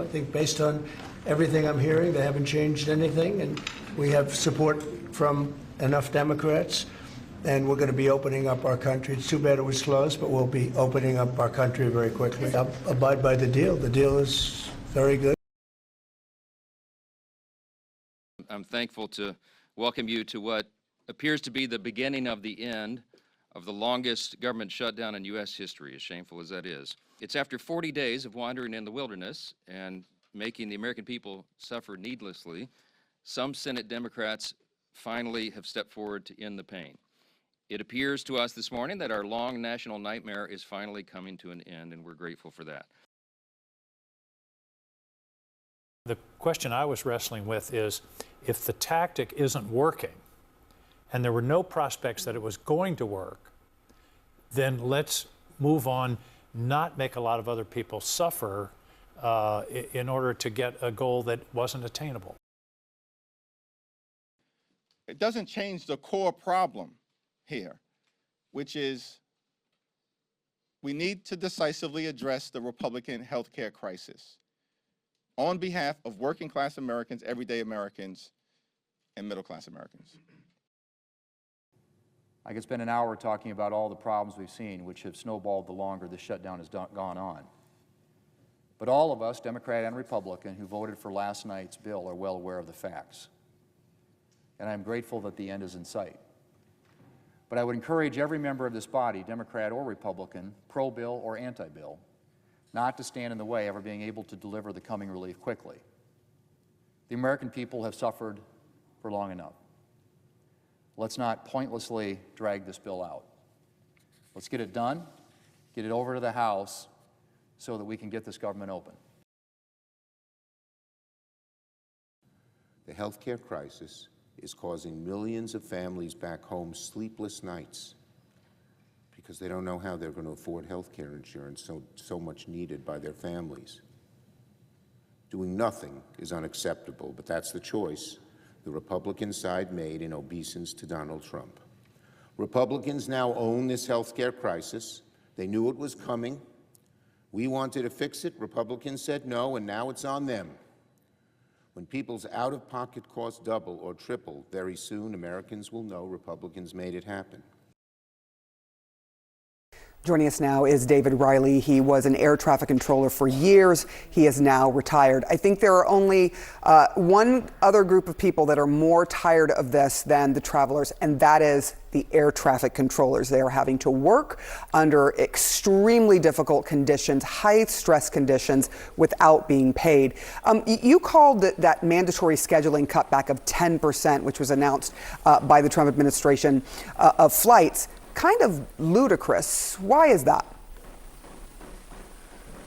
I think based on everything I'm hearing, they haven't changed anything, and we have support from enough Democrats, and we're going to be opening up our country. It's too bad it was closed, but we'll be opening up our country very quickly. I'll abide by the deal. The deal is very good. I'm thankful to welcome you to what appears to be the beginning of the end of the longest government shutdown in U.S. history, as shameful as that is. It's after 40 days of wandering in the wilderness and making the American people suffer needlessly, some Senate Democrats finally have stepped forward to end the pain. It appears to us this morning that our long national nightmare is finally coming to an end, and we're grateful for that. The question I was wrestling with is, if the tactic isn't working, and there were no prospects that it was going to work, then let's move on, not make a lot of other people suffer in order to get a goal that wasn't attainable. It doesn't change the core problem here, which is we need to decisively address the Republican health care crisis on behalf of working class Americans, everyday Americans, and middle class Americans. I could spend an hour talking about all the problems we've seen, which have snowballed the longer the shutdown has gone on. But all of us, Democrat and Republican, who voted for last night's bill are well aware of the facts. And I'm grateful that the end is in sight. But I would encourage every member of this body, Democrat or Republican, pro-bill or anti-bill, not to stand in the way of our being able to deliver the coming relief quickly. The American people have suffered for long enough. Let's not pointlessly drag this bill out. Let's get it done, get it over to the House so that we can get this government open. The health care crisis is causing millions of families back home sleepless nights because they don't know how they're going to afford health care insurance so much needed by their families. Doing nothing is unacceptable, but that's the choice the Republican side made in obeisance to Donald Trump. Republicans now own this health care crisis. They knew it was coming. We wanted to fix it. Republicans said no, and now it's on them. When people's out-of-pocket costs double or triple, very soon Americans will know Republicans made it happen. Joining us now is David Riley. He was an air traffic controller for years. He is now retired. I think there are only one other group of people that are more tired of this than the travelers, and that is the air traffic controllers. They are having to work under extremely difficult conditions, high stress conditions, without being paid. You called that mandatory scheduling cutback of 10%, which was announced by the Trump administration, of flights, kind of ludicrous. Why is that?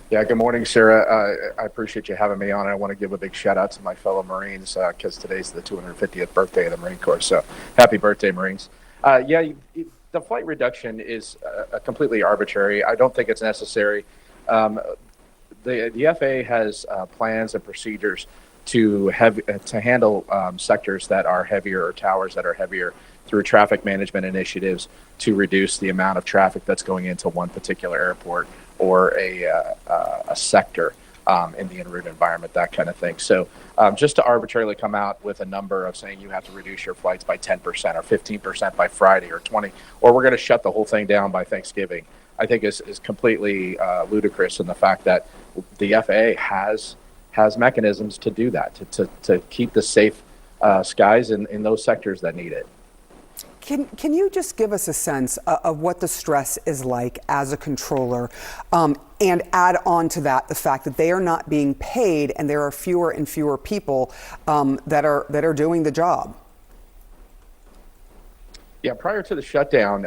Yeah, good morning, Sarah. I appreciate you having me on. I want to give a big shout out to my fellow Marines because today's the 250th birthday of the Marine Corps. So happy birthday, Marines. The flight reduction is completely arbitrary. I don't think it's necessary. The FAA has plans and procedures to handle sectors that are heavier or towers that are heavier through traffic management initiatives to reduce the amount of traffic that's going into one particular airport or a sector in the en route environment, that kind of thing. So just to arbitrarily come out with a number of saying you have to reduce your flights by 10% or 15% by Friday or 20, or we're going to shut the whole thing down by Thanksgiving, I think is completely ludicrous in the fact that the FAA has mechanisms to do that, to keep the safe skies in those sectors that need it. Can you just give us a sense of what the stress is like as a controller, and add on to that the fact that they are not being paid and there are fewer and fewer people that are doing the job? Yeah, prior to the shutdown,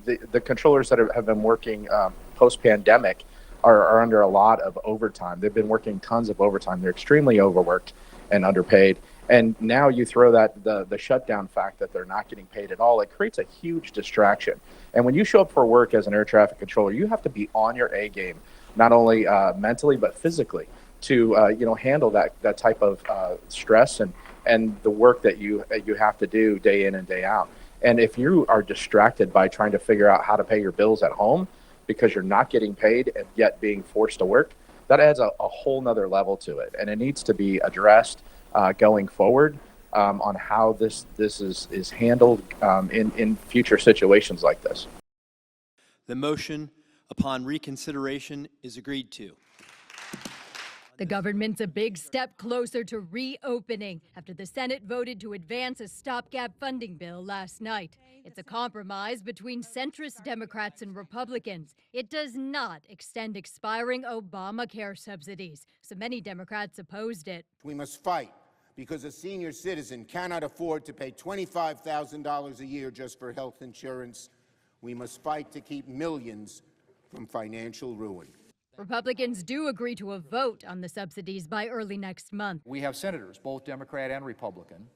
the controllers that have been working post-pandemic are under a lot of overtime. They've been working tons of overtime. They're extremely overworked and underpaid. And now you throw that the shutdown fact that they're not getting paid at all, it creates a huge distraction. And when you show up for work as an air traffic controller, you have to be on your A game, not only mentally but physically, to handle that type of stress and the work that you have to do day in and day out. And if you are distracted by trying to figure out how to pay your bills at home because you're not getting paid and yet being forced to work, that adds a whole nother level to it. And it needs to be addressed going forward on how this is handled in future situations like this. The motion upon reconsideration is agreed to. The government's a big step closer to reopening after the Senate voted to advance a stopgap funding bill last night. It's a compromise between centrist Democrats and Republicans. It does not extend expiring Obamacare subsidies, so many Democrats opposed it. We must fight because a senior citizen cannot afford to pay $25,000 a year just for health insurance. We must fight to keep millions from financial ruin. Republicans do agree to a vote on the subsidies by early next month. We have senators, both Democrat and Republican,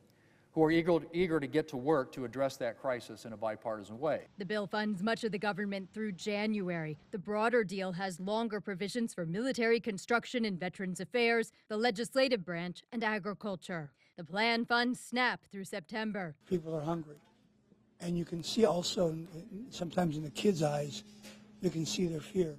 who are eager to get to work to address that crisis in a bipartisan way. The bill funds much of the government through January. The broader deal has longer provisions for military construction and Veterans Affairs, the legislative branch, and agriculture. The plan funds SNAP through September. People are hungry. And you can see also, sometimes in the kids' eyes, you can see their fear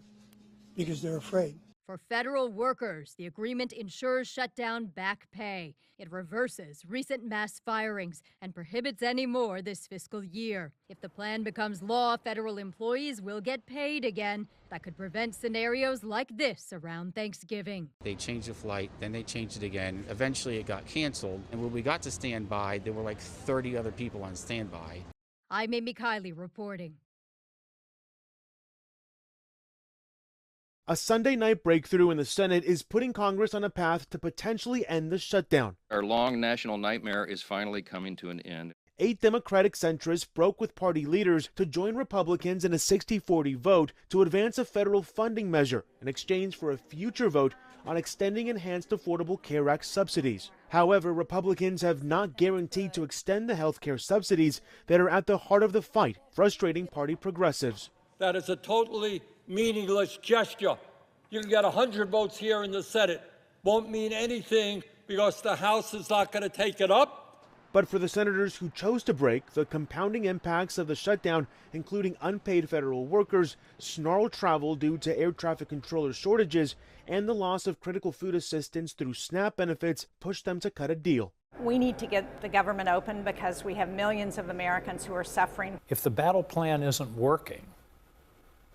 because they're afraid. For federal workers, the agreement ensures shutdown back pay. It reverses recent mass firings and prohibits any more this fiscal year. If the plan becomes law, federal employees will get paid again. That could prevent scenarios like this around Thanksgiving. They changed the flight, then they changed it again. Eventually it got canceled. And when we got to standby, there were like 30 other people on standby. I'm Amy Kiley reporting. A Sunday night breakthrough in the Senate is putting Congress on a path to potentially end the shutdown. Our long national nightmare is finally coming to an end. 8 Democratic centrists broke with party leaders to join Republicans in a 60-40 vote to advance a federal funding measure in exchange for a future vote on extending Enhanced Affordable Care Act subsidies. However, Republicans have not guaranteed to extend the health care subsidies that are at the heart of the fight, frustrating party progressives. That is a totally meaningless gesture. You can get 100 votes here in the Senate. Won't mean anything because the House is not going to take it up. But for the senators who chose to break, the compounding impacts of the shutdown, including unpaid federal workers, snarled travel due to air traffic controller shortages, and the loss of critical food assistance through SNAP benefits, pushed them to cut a deal. We need to get the government open because we have millions of Americans who are suffering. If the battle plan isn't working,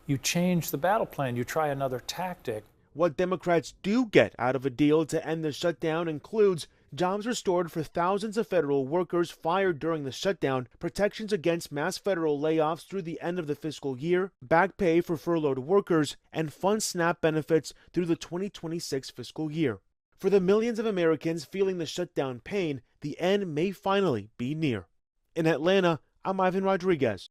you change the battle plan, you try another tactic. What Democrats do get out of a deal to end the shutdown includes jobs restored for thousands of federal workers fired during the shutdown, protections against mass federal layoffs through the end of the fiscal year, back pay for furloughed workers, and fund SNAP benefits through the 2026 fiscal year. For the millions of Americans feeling the shutdown pain, the end may finally be near. In Atlanta, I'm Ivan Rodriguez.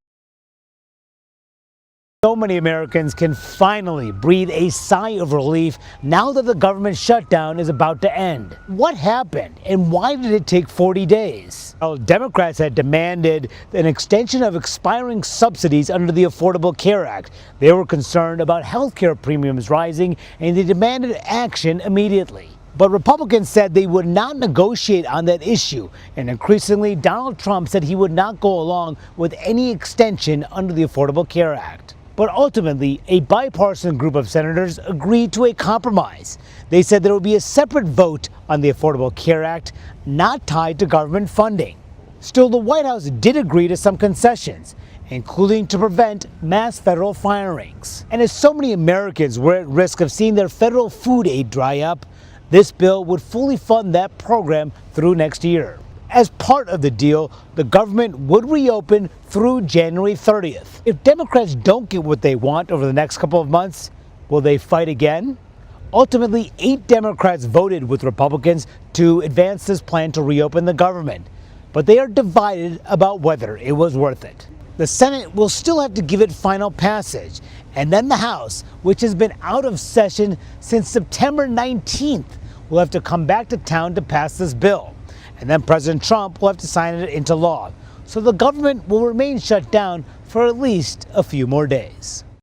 So many Americans can finally breathe a sigh of relief now that the government shutdown is about to end. What happened and why did it take 40 days? Well, Democrats had demanded an extension of expiring subsidies under the Affordable Care Act. They were concerned about health care premiums rising and they demanded action immediately. But Republicans said they would not negotiate on that issue, and increasingly Donald Trump said he would not go along with any extension under the Affordable Care Act. But ultimately, a bipartisan group of senators agreed to a compromise. They said there would be a separate vote on the Affordable Care Act, not tied to government funding. Still, the White House did agree to some concessions, including to prevent mass federal firings. And as so many Americans were at risk of seeing their federal food aid dry up, this bill would fully fund that program through next year. As part of the deal, the government would reopen through January 30th. If Democrats don't get what they want over the next couple of months, will they fight again? Ultimately, 8 Democrats voted with Republicans to advance this plan to reopen the government, but they are divided about whether it was worth it. The Senate will still have to give it final passage, and then the House, which has been out of session since September 19th, will have to come back to town to pass this bill. And then President Trump will have to sign it into law. So the government will remain shut down for at least a few more days.